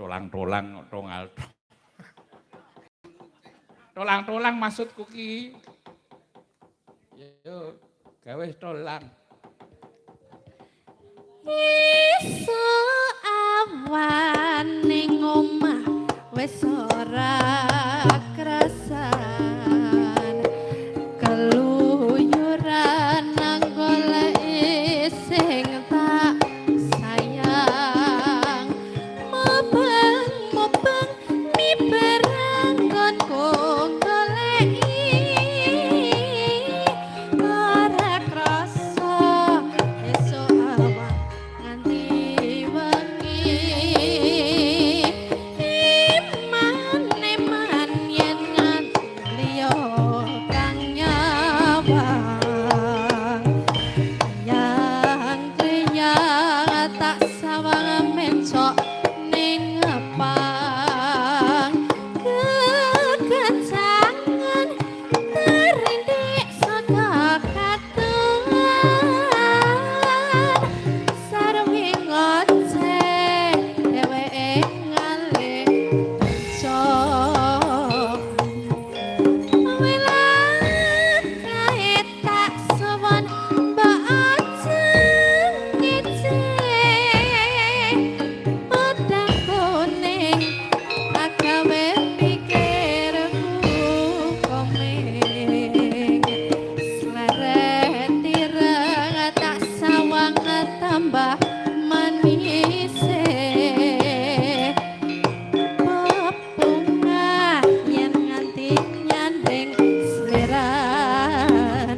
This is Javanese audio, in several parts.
tolang-tolang tongal. Tolang-tolang maksudku ki. Yo, gawe tolang. Iso awan ning omah wis ora krasan keluyuran nang goleki sing tak sayang mobeng miberang nggonku goleki ora krasa esuk awan nganti wengi iman yen nganti liya kang nyawang yang tak sawang mencok ning ngepang kekencangan terindik saka katungan sarwi ngoceh dheweke ngalih cok welang kae tak sowan mbak ajeng ngece pedang kuning agawe pikirku komeng sleret ireng tak sawang tambah manise Bunga yen nganti nyandeng sliran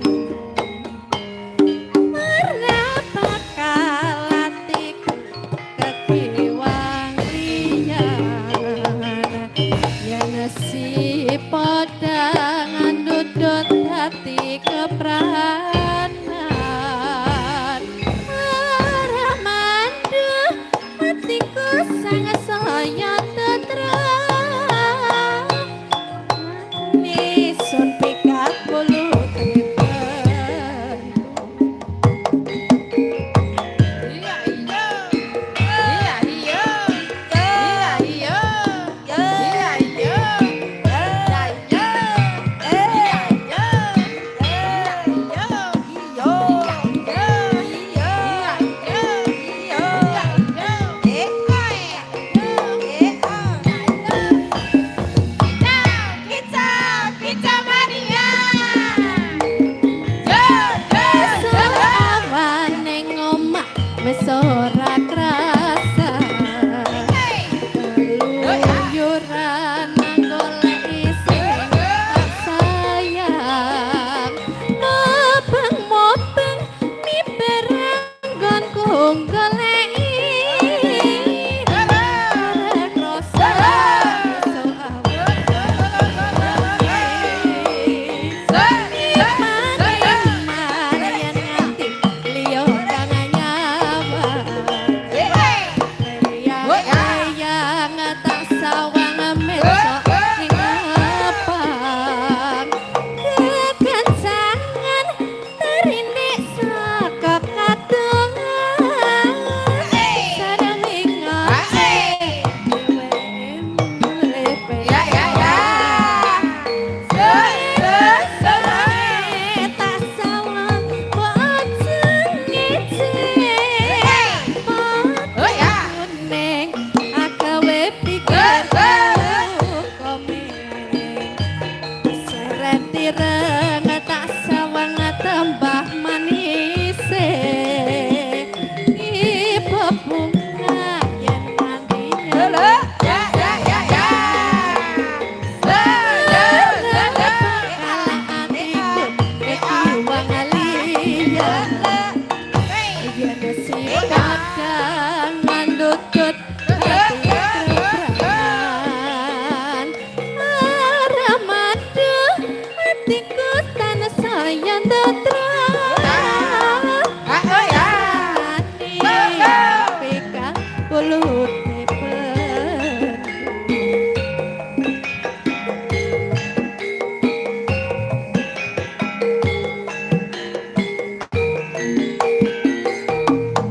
ora bakal atiku kekiwang liyan yen si padha ngandhut hati kepranan ora manduh hatiku sang saya tetra nisun pikat bulu tripen iya iya iya iya iya iya iya iya wis ora krasa keluyuran nang goleki sing tak sayang mobeng miberang nggonku goleki ora krasa ireng tak sawang tambah manise ibu bunga yen nganti ya iwang liya yen si padha